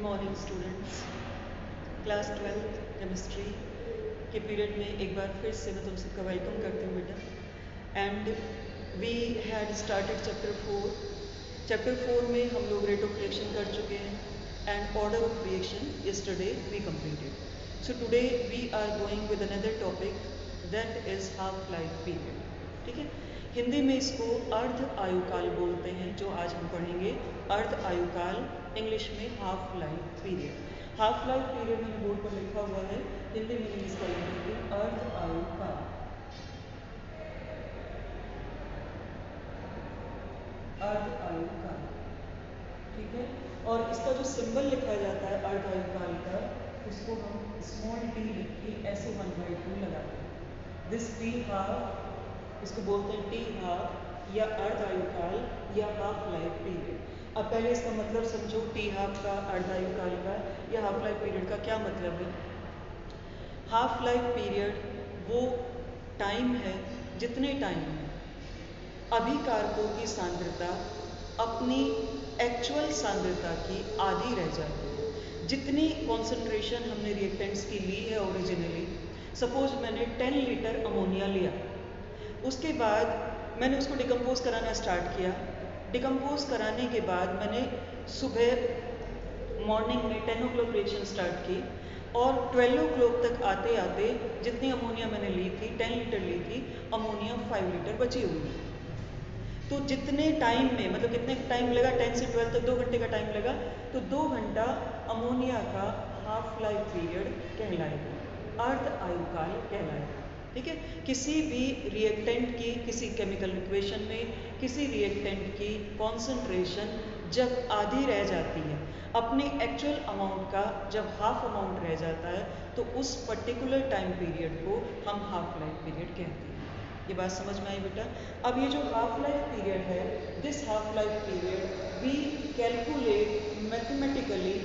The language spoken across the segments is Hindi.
Morning students. Class 12th chemistry के पीरियड में एक बार फिर से मैं तुम सबका वेलकम करती हूँ बेटा। And we had started chapter 4 में हम लोग रेट ऑफ रिएक्शन कर चुके हैं and order of reaction yesterday we completed. So today we are going with another topic that is half life period. ठीक है, हिंदी में इसको अर्ध आयुकाल बोलते हैं, जो आज हम पढ़ेंगे अर्ध आयुकाल, इंग्लिश में half life period. Half life period मैंने बोर्ड पर लिखा हुआ है, हिंदी में इसका लिखेंगे अर्ध आयुकाल। अर्ध आयुकाल, ठीक है। और इसका जो सिंबल लिखा जाता है अर्ध आयुकाल का, उसको हम स्मॉल टी लिख के ऐसे 1/2 लगाते हैं। दिस टी हाफ, इसको बोलते हैं टी हाफ या अर्ध आयुकाल या हाफ लाइफ पीरियड। अब पहले इसका मतलब समझो, टी हाफ का, अर्ध आयुकाल का या हाफ लाइफ पीरियड का क्या मतलब है। हाफ लाइफ पीरियड वो टाइम है जितने टाइम में अभिकारकों की सांद्रता अपनी एक्चुअल सांद्रता की आधी रह जाती है। जितनी कॉन्सेंट्रेशन हमने रिएक्टेंट्स की ली है ओरिजिनली, सपोज मैंने 10 लीटर अमोनिया लिया, उसके बाद मैंने उसको डिकम्पोज कराना स्टार्ट किया। डिकम्पोज कराने के बाद मैंने सुबह मॉर्निंग में 10 o'clock रिएक्शन स्टार्ट की और 12 o'clock तक आते आते जितनी अमोनिया मैंने ली थी, 10 लीटर ली थी, अमोनिया 5 लीटर बची हुई। तो जितने टाइम में, मतलब कितने टाइम लगा, 10 से 12 तक 2 घंटे का टाइम लगा, तो 2 घंटा अमोनिया का हाफ लाइफ पीरियड कहलाएगा, अर्ध आयुकाल कहलाएगा। ठीक है, किसी भी रिएक्टेंट की, किसी केमिकल इक्वेशन में किसी रिएक्टेंट की कॉन्सेंट्रेशन जब आधी रह जाती है, अपने एक्चुअल अमाउंट का जब हाफ अमाउंट रह जाता है, तो उस पर्टिकुलर टाइम पीरियड को हम हाफ लाइफ पीरियड कहते हैं। ये बात समझ में आई बेटा। अब ये जो हाफ लाइफ पीरियड है, this half life period we calculate mathematically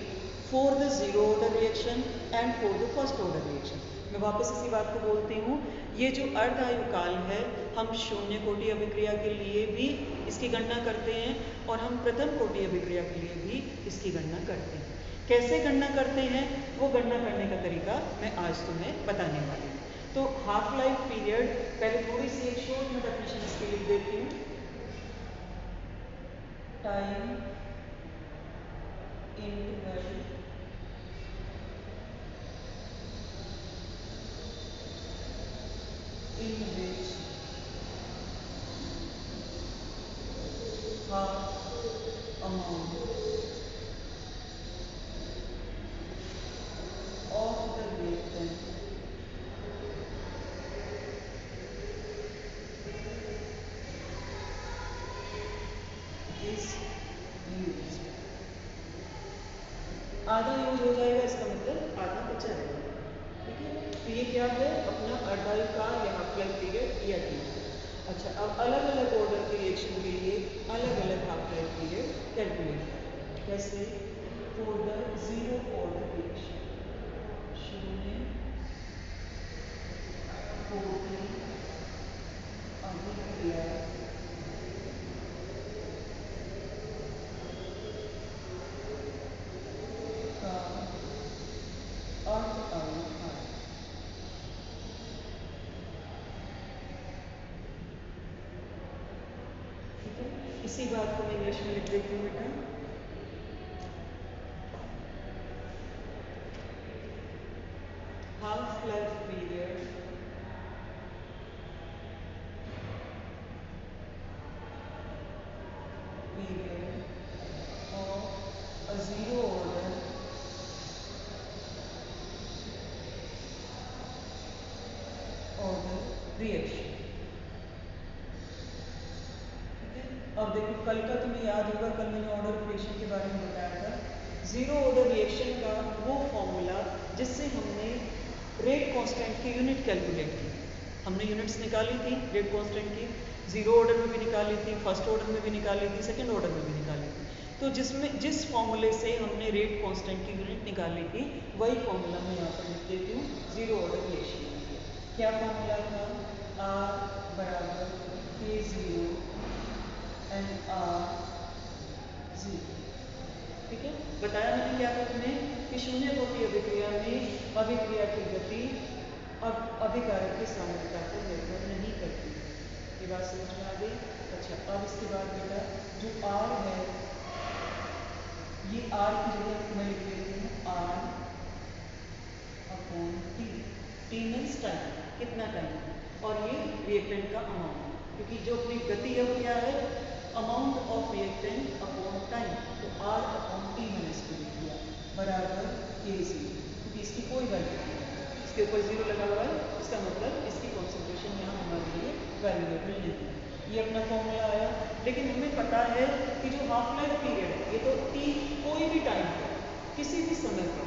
for the zero order reaction and for the first order reaction. मैं वापस इसी बात को बोलती हूँ, ये जो अर्ध आयुकाल है, हम शून्य कोटि अभिक्रिया के लिए भी इसकी गणना करते हैं और हम प्रथम कोटि अभिक्रिया के लिए भी इसकी गणना करते हैं। कैसे गणना करते हैं, वो गणना करने का तरीका मैं आज तुम्हें बताने वाली हूँ। तो हाफ लाइफ पीरियड, पहले थोड़ी सी एक शॉर्ट में डेफिनेशन इसकी लिख देती हूँ। Time interval in which half amount of the reactant is used। आधा यूज हो जाएगा, इसका मतलब आधा बचा रहेगा। ठीक है, तो ये क्या है, अपना अर्ध आयुकाल या हाफ लाइफ पीरियड या टी। अच्छा, अब अलग अलग ऑर्डर के रिएक्शन के लिए अलग अलग हाफ लाइफ पीरियड कैलकुलेट करें। कैसे, for the zero order reaction, शून्य कोटि अभिक्रिया का अर्ध आयुकाल। ठीक है, इसी बात को मैं इंग्लिश में लिख देती हूँ बेटा। Half life period of a zero order reaction। ठीक है, अब देखो, कल का तुम्हें याद होगा, कल मैंने ऑर्डर रिएक्शन के बारे में बताया था। जीरो ऑर्डर रिएक्शन का वो फॉर्मूला जिससे हमने रेट कांस्टेंट की यूनिट कैलकुलेट की। हमने यूनिट्स निकाली थी रेट कांस्टेंट की, जीरो ऑर्डर में भी निकाली थी, फर्स्ट ऑर्डर में भी निकाली थी, सेकंड ऑर्डर में भी निकाली थी। तो जिस फॉर्मूले से हमने रेट कांस्टेंट की यूनिट निकाली थी, वही फॉर्मूला मैं यहाँ पर लिख देती हूँ जीरो ऑर्डर रिएक्शन। क्या फॉर्मूला था, R बराबर K0 एंड R0। ठीक है, बताया मैंने क्या था तुम्हें कि शून्य कोटि अभिक्रिया में अभिक्रिया की गति अब अभिकारक की सांद्रता पर निर्भर नहीं करती। ये बात समझ में आ गई। अच्छा, अब इसके बाद बेटा जो R है, ये R की जगह मैं लिख देती हूँ R upon T। T means time, कितना टाइम, और ये रिएक्टेंट का अमाउंट, क्योंकि जो अपनी गति अब क्या है, amount of reactant upon time, तो R अपॉन T मैंने इसको लिख दिया बराबर Kc, क्योंकि इसकी कोई वैल्यू नहीं है, इसके ऊपर जीरो लगा हुआ है, इसका मतलब इसकी कॉन्सेंट्रेशन यहाँ हमारे लिए वैल्यूएबल नहीं है। ये अपना फॉर्मूला आया। लेकिन हमें पता है कि जो हाफ लाइफ पीरियड है, ये तो T कोई भी टाइम पर, किसी भी समय पर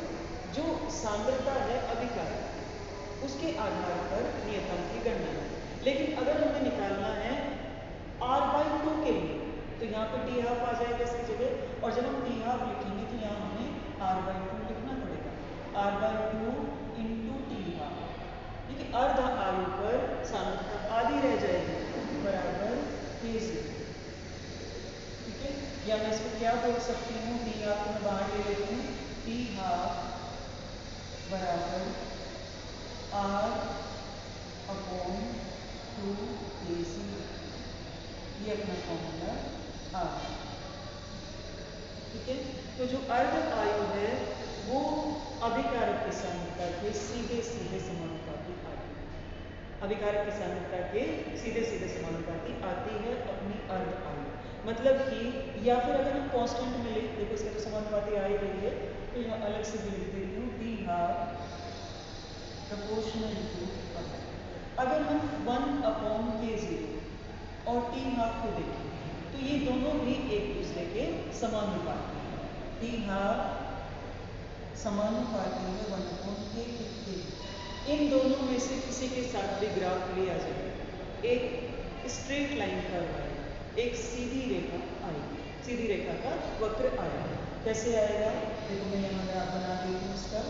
जो सांद्रता है अभिकारक, उसके आधार पर नियतांक की गणना है। लेकिन अगर हमें निकालना है R/2 के लिए, तो यहाँ पे T हाफ आ जाएगा इसकी जगह, और जब हम T हाफ लिखेंगे तो यहाँ हमें R/2 लिखना पड़ेगा, R/2 इंटू T हाफ, क्योंकि अर्ध आयु पर सांद्रता आधी रह जाएगी बराबर Kc। ठीक है, या मैं इसको क्या बोल सकती हूँ, T हाफ को मैं बाहर ले लेती हूँ, T हाफ बराबर R अपॉन 2 Kc, ये अपना फॉर्मूला आ गया। ठीक है, तो जो अर्ध आयु है वो अभिकारक की सांद्रता के सीधे सीधे समानुपाती आती है, अभिकारक की सांद्रता के सीधे सीधे समानुपाती आती है अपनी अर्ध आयु। मतलब कि, या फिर अगर हम कांस्टेंट में लिख, देखो इसका तो समानुपाती आ ही रही है, तो यहाँ अलग से भी लिख देती हूँ T हाफ प्रोपोर्शनल टू, अगर हम 1 अपॉन K0 और T हाफ को देखें तो ये दोनों भी एक दूसरे के समानुपाती हैं। T हाफ समानुपाती है 1 अपॉन K। इन दोनों में से किसी के साथ भी ग्राफ लिया जाए, एक स्ट्रेट लाइन कर्व आएगा, एक सीधी रेखा आएगी, सीधी रेखा का वक्र आएगा। कैसे आएगा, देखो मैं यहाँ ग्राफ बना देती हूँ इसका,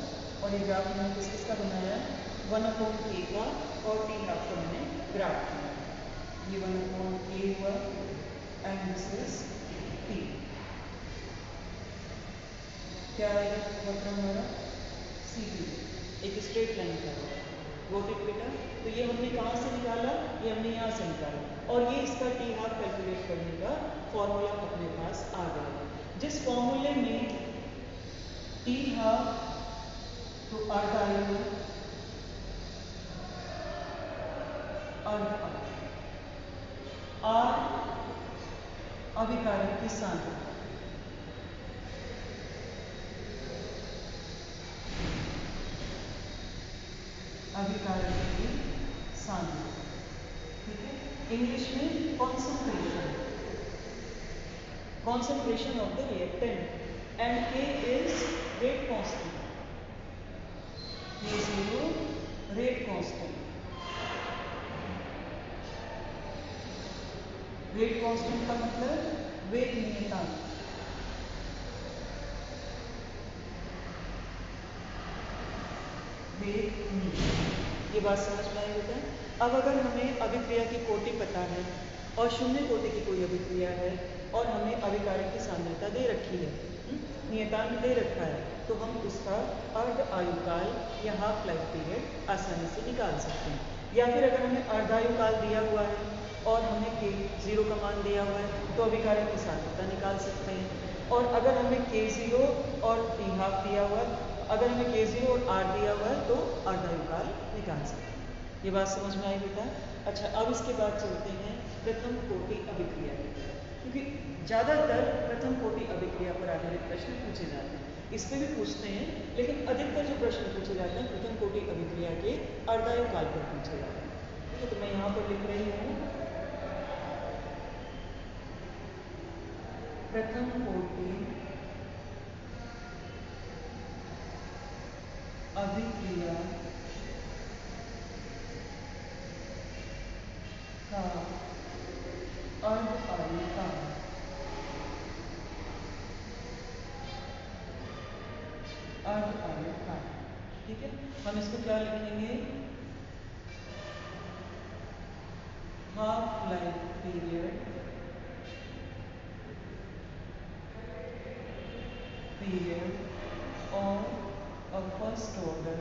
और ये ग्राफ मैंने किस किसका बनाया है, 1 अपॉन K का, और T हाफ का मैंने ग्राफ किया। ये 1 अपॉन K हुआ एंड दिस इज T। क्या आएगा वक्र हमारा, सीधी, एक स्ट्रेट लाइन का, गॉट इट बेटा। तो ये हमने कहाँ से निकाला, ये हमने यहाँ से निकाला, और ये इसका T हाफ कैलकुलेट करने का फॉर्मूला अपने पास आ गया। जिस फॉर्मूले में T हाफ तो अर्ध आयु, अर्ध R अभिकारक की सांद्रता, अभिकारक की सांद्रता, ठीक है, इंग्लिश में concentration, concentration of the reactant, and K is rate constant, K0 rate constant, rate constant का मतलब वेग नियतांक, वेग नियतांक। ये बात समझ में आई बेटा। अब अगर हमें अभिक्रिया की कोटि पता है और शून्य कोटि की कोई अभिक्रिया है और हमें अभिकारक की सांद्रता दे रखी है, नियतांक दे रखा है, तो हम उसका अर्ध आयुकाल या हाफ लाइफ पीरियड आसानी से निकाल सकते हैं। या फिर अगर हमें अर्धायुकाल दिया हुआ है और हमें K0 का मान दिया हुआ है तो अभिकारक की सांद्रता निकाल सकते हैं। और अगर हमें K0 और T हाफ दिया हुआ है, अगर हमें K0 और R दिया हुआ है तो अर्धायुकाल निकाल सकते हैं। ये बात समझ में आई बेटा। अच्छा, अब इसके बाद चलते हैं प्रथम कोटि अभिक्रिया की तरफ, क्योंकि ज़्यादातर प्रथम कोटि अभिक्रिया पर आधारित प्रश्न पूछे जाते हैं, इस पर भी पूछते हैं, लेकिन अधिकतर जो प्रश्न पूछे जाते हैं प्रथम कोटि अभिक्रिया के अर्धायुकाल पर पूछे जाते हैं। ठीक है, तो मैं यहाँ पर लिख रही हूँ प्रथम कोटि अभिक्रिया का अर्ध आयुकाल, अर्ध आयुकाल। ठीक है, हम इसको क्या लिखेंगे, half life period period or a first order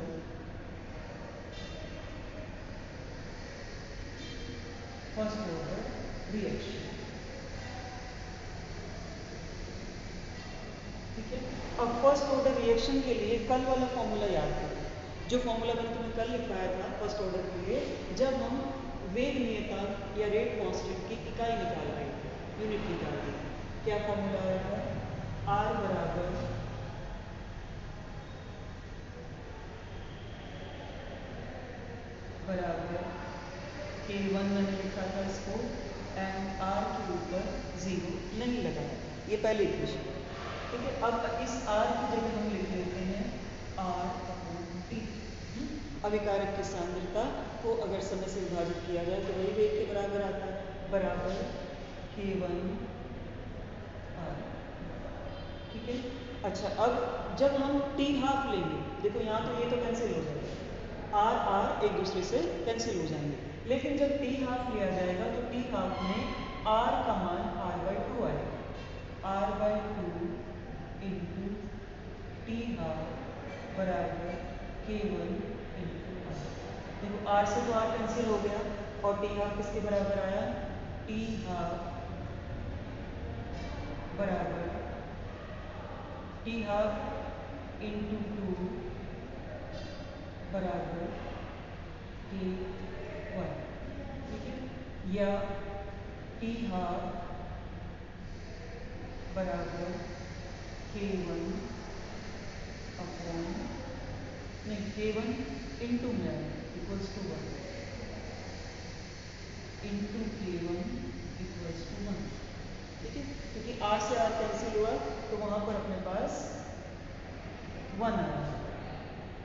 reaction। ठीक है, अब फर्स्ट ऑर्डर रिएक्शन के लिए कल वाला फॉर्मूला याद करो, जो फॉर्मूला मैंने तुम्हें कल लिखवाया था फर्स्ट ऑर्डर के लिए, जब हम वेग नियतांक या रेट कांस्टेंट की इकाई निकाल रहे थे, यूनिट निकाल रहे थे। क्या फॉर्मूला आया था? R बराबर K1 मैंने लिखा था इसको, एंड R के ऊपर 0 नहीं लगाया, ये पहले इक्वेशन। ठीक है, अब इस R की जगह हम लिख लेते हैं R/T। अभिकारक की सांद्रता को अगर समय से विभाजित किया जाए तो वही वेग के बराबर आता है, बराबर K1 R। ठीक है, अच्छा अब जब हम T हाफ लेंगे, देखो यहाँ तो ये तो कैंसिल हो जाएगा, R एक दूसरे से कैंसिल हो जाएंगे, लेकिन जब T हाफ लिया जाएगा तो T हाफ में R का मान R/2 आएगा, R/2 इंटू T हाफ बराबर K1 इंटू R। देखो R से तो R कैंसिल हो गया और T हाफ किसके बराबर आया? T हाफ बराबर T हाफ इंटू 2 बराबर K1। ठीक है, या T हाफ बराबर K1 अपॉन नहीं K1 इंटू में equals to 1 into K1 equals to 1। ठीक है, क्योंकि R से R कैंसिल हुआ तो वहां पर अपने पास 1 आया,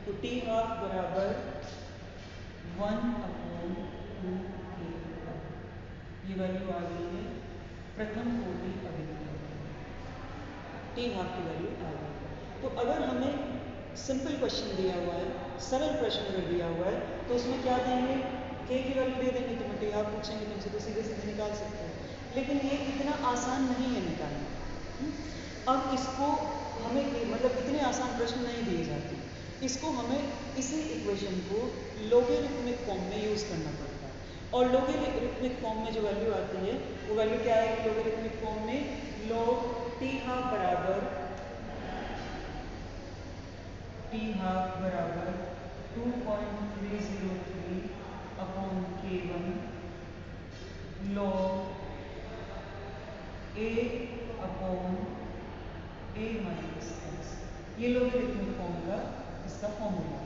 तो T हाफ बराबर 1 अपॉन 2K1। ये वैल्यू आ गई है प्रथम कोटि अभिक्रिया, T हाफ की वैल्यू आ गई। तो अगर हमें सिंपल क्वेश्चन दिया हुआ है, सरल प्रश्न अगर दिया हुआ है, तो उसमें क्या देंगे? K की वैल्यू दे देंगे, तो T हाफ पूछेंगे तुमसे तो सीधे सीधे निकाल सकते हो, लेकिन ये इतना आसान नहीं है निकालना। अब इसको हमें मतलब इतने आसान प्रश्न नहीं दिए जाते, इसको हमें इसी इक्वेशन को लोगरिथमिक फॉर्म में यूज़ करना पड़ता है, और लोगरिथमिक फॉर्म में जो वैल्यू आती है वो वैल्यू क्या आएगी लोगरिथमिक फॉर्म में? log T हाफ बराबर 2.303 upon K1 log A upon A minus x. ये लोगरिथमिक फॉर्म का इसका फॉर्मूला।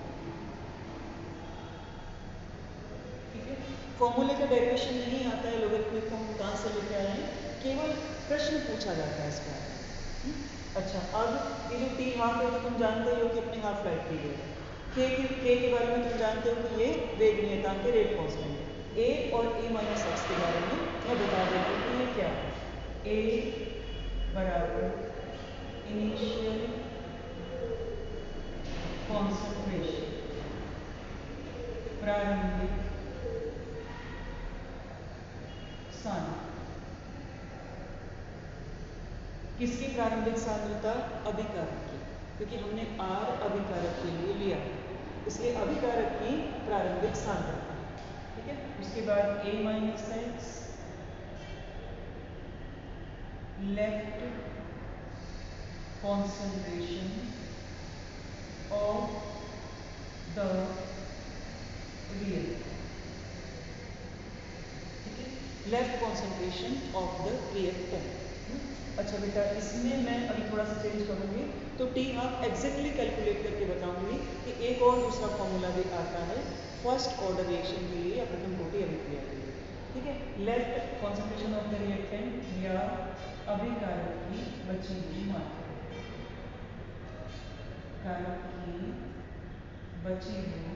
ठीक है, फॉर्मूले का डेरिवेशन नहीं आता है, लोगरिथमिक फॉर्म कहाँ से लेके आए हैं, केवल प्रश्न पूछा जाता है इसका। अच्छा, अब ये जो T हाफ है तो तुम जानते हो कि अपने हाफ लाइफ पीरियड है, K के बारे में तुम जानते हो कि ये वेग नियतांक के रेट कांस्टेंट है। A और A माइनस एक्स के बारे में मैं बता देती हूँ कि ये क्या है। A बराबर इनिशियल कॉन्सेंट्रेशन, प्रारंभिक सांद्रता। किसकी प्रारंभिक सांद्रता? अभिकारक की, क्योंकि हमने R अभिकारक के लिए लिया, इसलिए अभिकारक की प्रारंभिक सांद्रता। ठीक है, उसके बाद A minus x left concentration of the reactant। ठीक है, left concentration of the reactant. अच्छा बेटा, इसमें मैं अभी थोड़ा सा चेंज करूंगी, तो T हाफ एग्जैक्टली कैलकुलेट करके बताऊंगी कि एक और दूसरा फॉर्मूला भी आता है फर्स्ट ऑर्डर रिएक्शन के लिए या प्रथम कोटि अभिक्रिया के लिए। ठीक है, left concentration of the reactant या अभिकारक की बची हुई मात्रा, कारक की बची हुई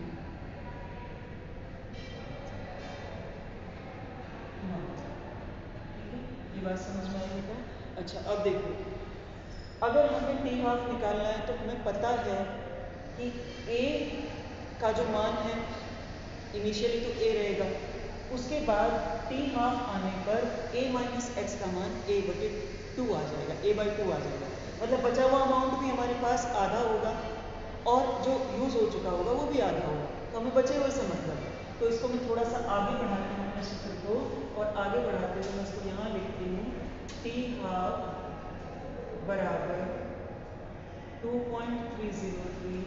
मात्रा। ठीक है, ये बात समझ में आई होगा। अच्छा, अब देखो, अगर हमें T हाफ निकालना है तो हमें पता है कि A का जो मान है इनिशियली तो A रहेगा, उसके बाद T हाफ आने पर A माइनस एक्स का मान A/2 2 आ जाएगा, a/2 आ जाएगा। मतलब बचा हुआ अमाउंट भी हमारे पास आधा होगा और जो यूज़ हो चुका होगा वो भी आधा होगा, तो हमें बचे हुए से मतलब है। तो इसको मैं थोड़ा सा आगे बढ़ाती हूँ अपने सूत्र को, और आगे बढ़ाते हुए मैं इसको यहाँ लिखती हूँ t½ बराबर 2.303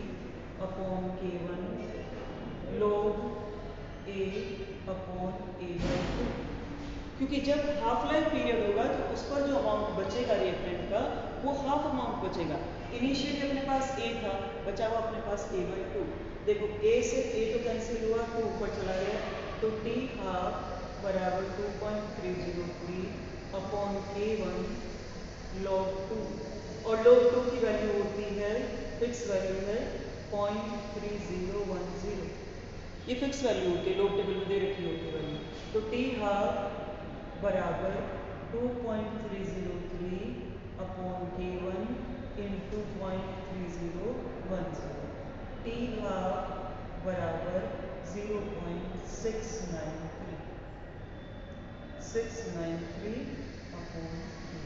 अपॉन K1 log a/a/2, क्योंकि जब हाफ लाइफ पीरियड होगा तो उस पर जो अमाउंट बचेगा रिएक्टेंट का वो हाफ अमाउंट बचेगा। इनिशियली अपने पास a था, बचा हुआ अपने पास a/2। देखो a से a तो कैंसिल हुआ, 2 ऊपर चला गया, तो t½ बराबर 2.303 अपॉन K1 log 2, और log 2 की वैल्यू होती है, फिक्स वैल्यू है 0.3010, ये फिक्स वैल्यू होती है, लोग टेबल में दे रखी होती है वैल्यू। तो t½ बराबर 2.303 अपॉन K1 इंटू 0.3010, t½ बराबर 0.693 अपॉन 2,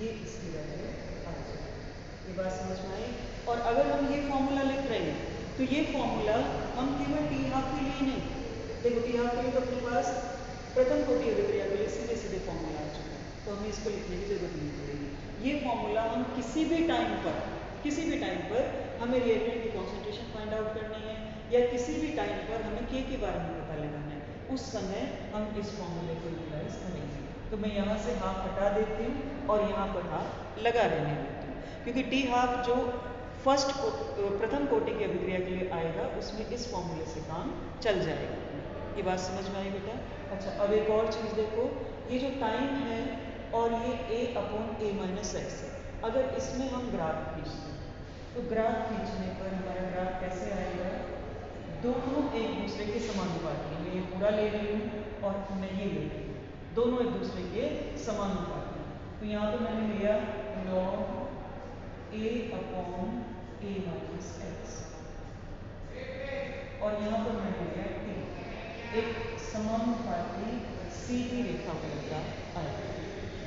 ये इसकी वैल्यू आ जाएगी। ये बात समझ में आई? और अगर हम ये फॉर्मूला लिख रहे हैं तो ये फॉर्मूला हम केवल t½ के लिए नहीं, देखो t½ के लिए तो अपने पास प्रथम कोटि अभिक्रिया के लिए सीधे सीधे फॉर्मूला आ चुका है, तो हमें इसको लिखने की जरूरत नहीं पड़ेगी। ये फॉर्मूला हम किसी भी टाइम पर हमें रिएक्टेंट की कॉन्सेंट्रेशन फाइंड आउट करनी है, या किसी भी टाइम पर हमें K के बारे में पता लगाना है, उस समय हम इस फॉर्मूले को यूटिलाइज करेंगे। तो मैं यहाँ से हाफ हटा देती हूँ और यहाँ पर हाफ लगा रहने देती हूँ, क्योंकि t½ जो प्रथम कोटि की अभिक्रिया के लिए आएगा उसमें इस फॉर्मूले से काम चल जाएगा। ये बात समझ में आई बेटा? अच्छा, अब एक और चीज़ देखो, ये जो टाइम है और ये a/a-x है, अगर इसमें हम ग्राफ खींचते हैं तो ग्राफ खींचने पर हमारा ग्राफ कैसे आएगा? दोनों एक दूसरे के समानुपाती, मैं ये पूरा ले रही हूँ और मैं ये ले रही हूँ, दोनों एक दूसरे के समानुपाती। तो यहाँ पर मैंने लिया log a/a-x, और यहाँ पर मैंने लिया t, एक समानुपाती सीधी रेखा वाला ग्राफ आएगा।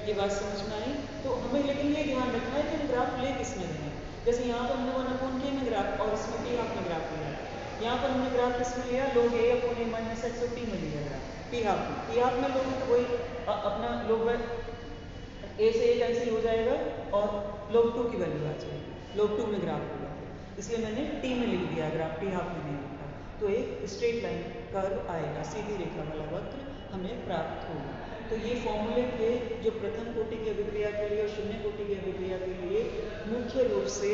ये बात समझ में आई? तो हमें लेकिन ये ध्यान रखना है कि हम ग्राफ ले किसमें रहे हैं। जैसे यहाँ पर हमने 1/k में ग्राफ और इसमें t½ में ग्राफ लिया, यहाँ पर हमने ग्राफ किसमें लिया? log a/a-x और t में लिया ग्राफ, t½ में लोग वही अपना log a से a कैंसिल हो जाएगा और log 2 की वैल्यू आ जाएगी, log 2 में ग्राफ होगा, इसलिए मैंने t में लिख दिया ग्राफ, t½ में नहीं लिखा। तो एक स्ट्रेट लाइन कर्व आएगा, सीधी रेखा वाला वक्र हमें प्राप्त होगा। तो ये फॉर्मूले थे जो प्रथम कोटि की अभिक्रिया के लिए और शून्य कोटि की अभिक्रिया के लिए मुख्य रूप से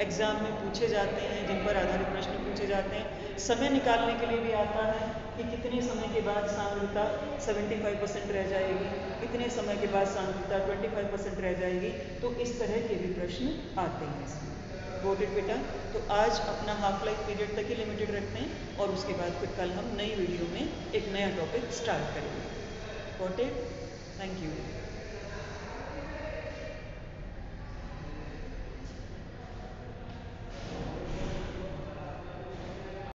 एग्जाम में पूछे जाते हैं, जिन पर आधारित प्रश्न पूछे जाते हैं। समय निकालने के लिए भी आता है कि कितने समय के बाद सांद्रता 75% रह जाएगी, कितने समय के बाद सांद्रता 25% रह जाएगी, तो इस तरह के भी प्रश्न आते हैं इसमें। गॉट इट बेटा? तो आज अपना हाफ लाइफ पीरियड तक ही लिमिटेड रखते हैं और उसके बाद फिर कल हम नई वीडियो में एक नया टॉपिक स्टार्ट करेंगे। Got it? Thank you.